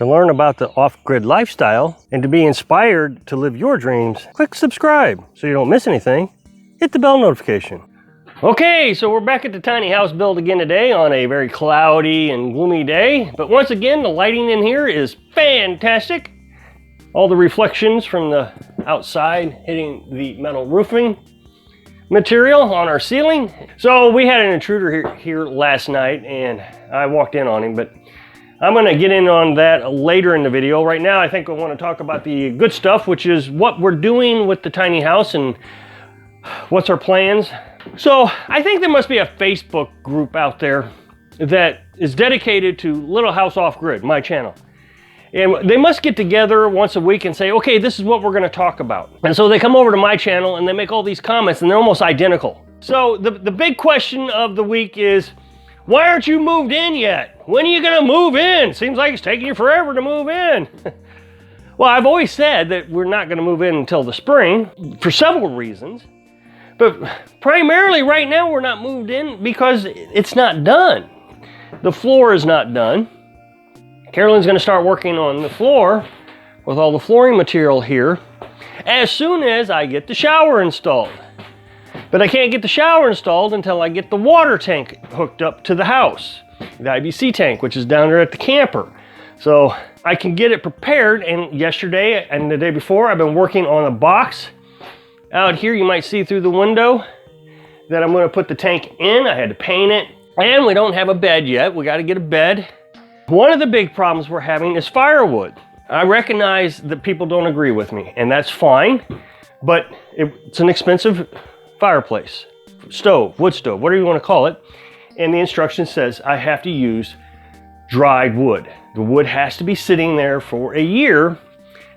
To learn about the off-grid lifestyle and to be inspired to live your dreams, click subscribe so you don't miss anything. Hit the bell notification. Okay, so we're back at the tiny house build again today on a very cloudy and gloomy day. But once again, the lighting in here is fantastic. All the reflections from the outside hitting the metal roofing material on our ceiling. So we had an intruder here last night and I walked in on him, but I'm gonna get in on that later in the video. Right now, I think I wanna talk about the good stuff, which is what we're doing with the tiny house and what's our plans. So I think there must be a Facebook group out there that is dedicated to Little House Off Grid, my channel. And they must get together once a week and say, okay, this is what we're gonna talk about. And so they come over to my channel and they make all these comments and they're almost identical. So the big question of the week is, why aren't you moved in yet? When are you gonna move in? Seems like it's taking you forever to move in. Well, I've always said that we're not gonna move in until the spring for several reasons. But primarily right now we're not moved in because it's not done. The floor is not done. Carolyn's gonna start working on the floor with all the flooring material here as soon as I get the shower installed. But I can't get the shower installed until I get the water tank hooked up to the house. The IBC tank, which is down there at the camper. So I can get it prepared, and yesterday and the day before I've been working on a box. Out here you might see through the window that I'm gonna put the tank in. I had to paint it, and we don't have a bed yet. We gotta get a bed. One of the big problems we're having is firewood. I recognize that people don't agree with me, and that's fine, but it's an expensive fireplace, stove, wood stove, whatever you want to call it. And the instruction says I have to use dried wood. The wood has to be sitting there for a year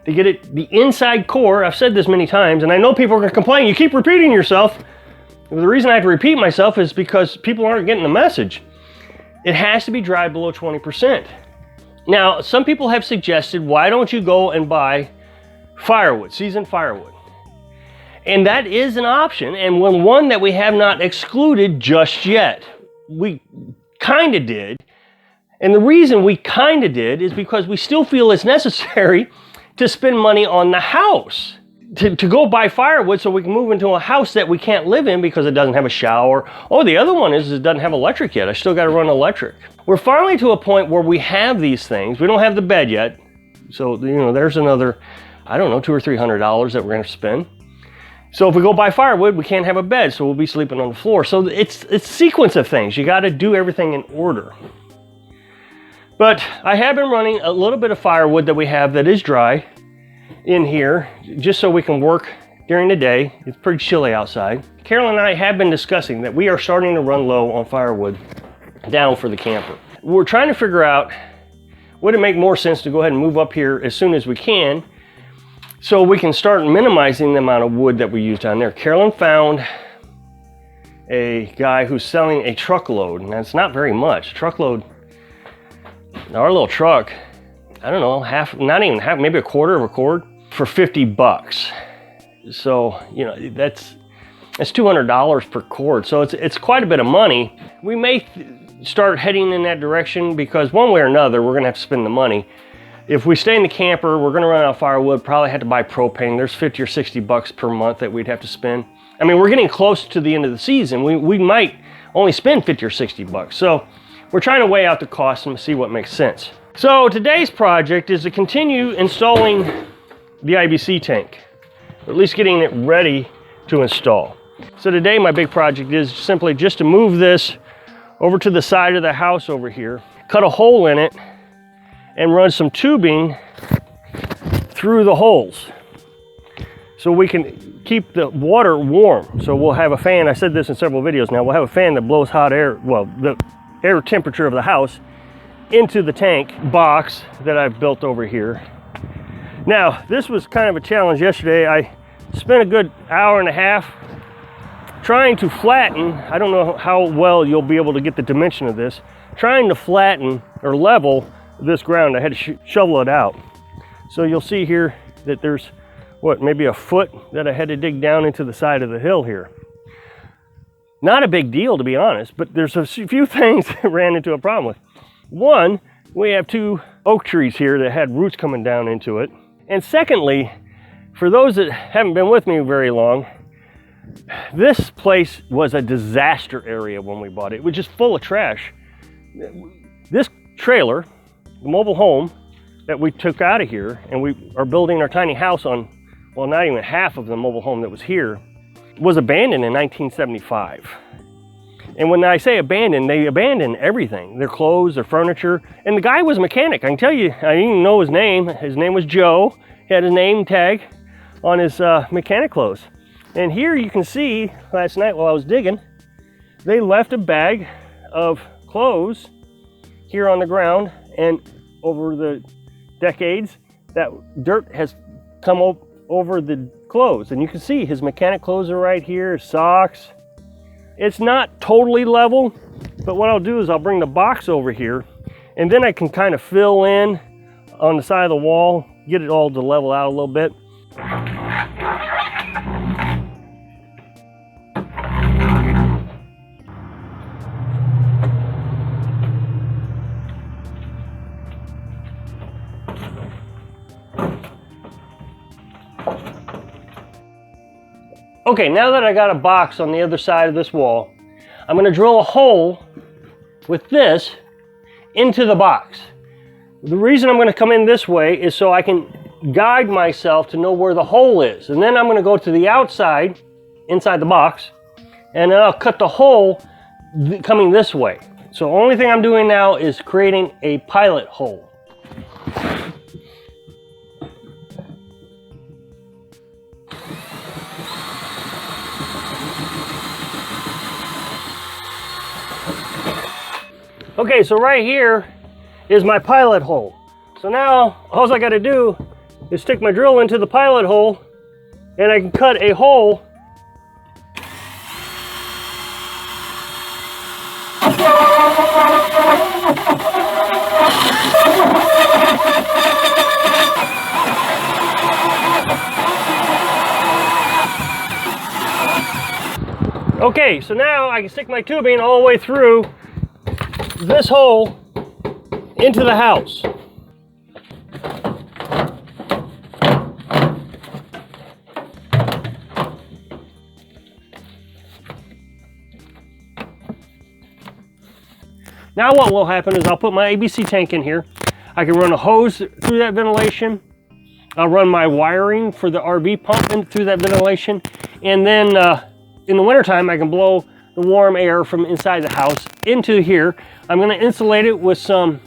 to get it, the inside core. I've said this many times, and I know people are going to complain, you keep repeating yourself. The reason I have to repeat myself is because people aren't getting the message. It has to be dried below 20%. Now, some people have suggested, why don't you go and buy firewood, seasoned firewood? And that is an option, and one that we have not excluded just yet. We kind of did, and the reason we kind of did is because we still feel it's necessary to spend money on the house. To go buy firewood so we can move into a house that we can't live in because it doesn't have a shower. Oh, the other one is it doesn't have electric yet. I still got to run electric. We're finally to a point where we have these things. We don't have the bed yet. So, you know, there's another, I don't know, $200 or $300 that we're going to spend. So if we go buy firewood, we can't have a bed, so we'll be sleeping on the floor. So it's a sequence of things. You got to do everything in order. But I have been running a little bit of firewood that we have that is dry in here, just so we can work during the day. It's pretty chilly outside. Carolyn and I have been discussing that we are starting to run low on firewood down for the camper. We're trying to figure out, would it make more sense to go ahead and move up here as soon as we can so we can start minimizing the amount of wood that we use down there. Carolyn found a guy who's selling a truckload, and that's not very much. Truckload, our little truck, I don't know, half, not even half, maybe a quarter of a cord for $50. So, you know, that's $200 per cord. So it's quite a bit of money. We may start heading in that direction because one way or another, we're gonna have to spend the money. If we stay in the camper, we're gonna run out of firewood, probably have to buy propane. There's $50 or $60 per month that we'd have to spend. I mean, we're getting close to the end of the season. We might only spend $50 or $60. So we're trying to weigh out the costs and see what makes sense. So today's project is to continue installing the IBC tank, or at least getting it ready to install. So today my big project is simply just to move this over to the side of the house over here, cut a hole in it, and run some tubing through the holes so we can keep the water warm. So we'll have a fan, I said this in several videos now, we'll have a fan that blows hot air, well, the air temperature of the house into the tank box that I've built over here. Now, this was kind of a challenge yesterday. I spent a good hour and a half trying to flatten, I don't know how well you'll be able to get the dimension of this, trying to flatten or level this ground. I had to shovel it out. So you'll see here that there's, what, maybe a foot that I had to dig down into the side of the hill here. Not a big deal, to be honest, but there's a few things that ran into a problem with. One, we have two oak trees here that had roots coming down into it. And secondly, for those that haven't been with me very long, this place was a disaster area when we bought it. It was just full of trash. This trailer, the mobile home that we took out of here, and we are building our tiny house on, well, not even half of the mobile home that was here, was abandoned in 1975. And when I say abandoned, they abandoned everything, their clothes, their furniture. And the guy was a mechanic. I can tell you, I didn't even know his name. His name was Joe. He had his name tag on his mechanic clothes. And here you can see, last night while I was digging, they left a bag of clothes here on the ground, and over the decades, that dirt has come over the clothes. And you can see his mechanic clothes are right here, socks. It's not totally level, but what I'll do is I'll bring the box over here, and then I can kind of fill in on the side of the wall, get it all to level out a little bit. Okay, now that I got a box on the other side of this wall, I'm going to drill a hole with this into the box. The reason I'm going to come in this way is so I can guide myself to know where the hole is. And then I'm going to go to the outside, inside the box, and then I'll cut the hole coming this way. So the only thing I'm doing now is creating a pilot hole. Okay, so right here is my pilot hole. So now all I got to do is stick my drill into the pilot hole, and I can cut a hole . Okay, so now I can stick my tubing all the way through this hole into the house. Now what will happen is I'll put my ABC tank in here. I can run a hose through that ventilation. I'll run my wiring for the RV pump in through that ventilation. And then in the wintertime, I can blow the warm air from inside the house into here. I'm going to insulate it with some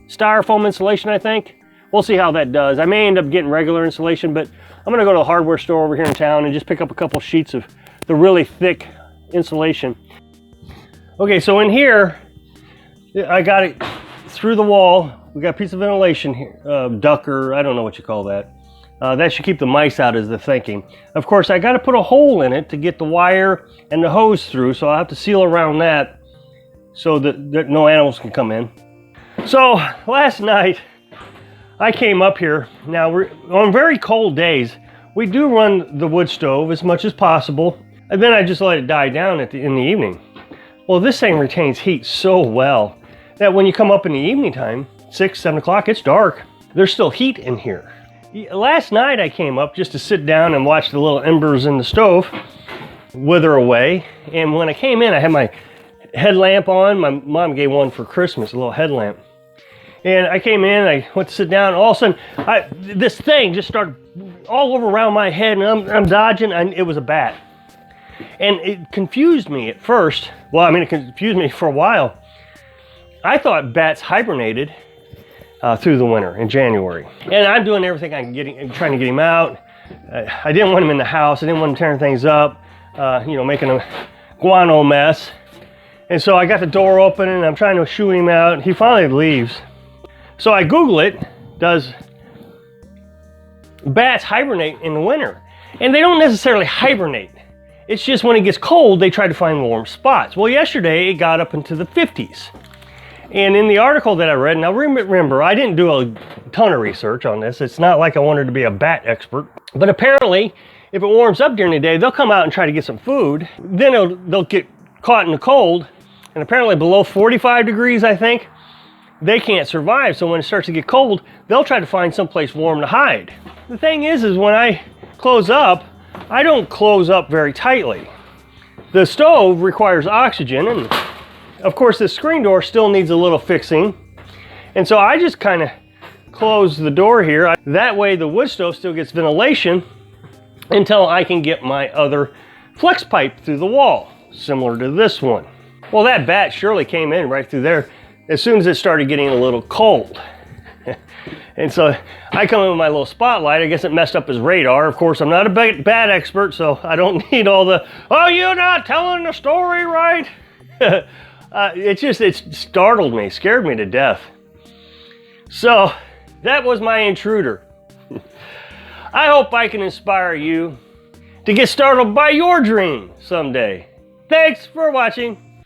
styrofoam insulation, I think. We'll see how that does. I may end up getting regular insulation, but I'm going to go to a hardware store over here in town and just pick up a couple sheets of the really thick insulation. Okay, so in here, I got it through the wall. We got a piece of ventilation here, ducker, I don't know what you call that. That should keep the mice out, is the thinking. Of course, I got to put a hole in it to get the wire and the hose through, so I'll have to seal around that so that no animals can come in. So last night, I came up here. Now, on very cold days, we do run the wood stove as much as possible, and then I just let it die down in the evening. Well, this thing retains heat so well that when you come up in the evening time, 6, 7 o'clock, it's dark. There's still heat in here. Last night I came up just to sit down and watch the little embers in the stove wither away. And when I came in, I had my headlamp on. My mom gave one for Christmas, a little headlamp. And I came in, I went to sit down, and all of a sudden, this thing just started all over around my head, and I'm dodging, and it was a bat. And it confused me at first. Well, I mean, it confused me for a while. I thought bats hibernated through the winter in January. And I'm doing everything I can trying to get him out. I didn't want him in the house. I didn't want him tearing things up, making a guano mess. And so I got the door open and I'm trying to shoo him out. He finally leaves. So I Google it, does bats hibernate in the winter? And they don't necessarily hibernate. It's just when it gets cold, they try to find warm spots. Well, yesterday it got up into the 50s. And in the article that I read, now remember, I didn't do a ton of research on this. It's not like I wanted to be a bat expert. But apparently, if it warms up during the day, they'll come out and try to get some food. Then they'll get caught in the cold. And apparently below 45 degrees, I think, they can't survive. So when it starts to get cold, they'll try to find someplace warm to hide. The thing is when I close up, I don't close up very tightly. The stove requires oxygen, and of course this screen door still needs a little fixing. And so I just kind of close the door here. That way the wood stove still gets ventilation until I can get my other flex pipe through the wall, similar to this one. Well, that bat surely came in right through there as soon as it started getting a little cold. And so I come in with my little spotlight. I guess it messed up his radar. Of course, I'm not a bat expert, so I don't need all the, oh, you're not telling the story right. It startled me, scared me to death. So that was my intruder. I hope I can inspire you to get startled by your dream someday. Thanks for watching.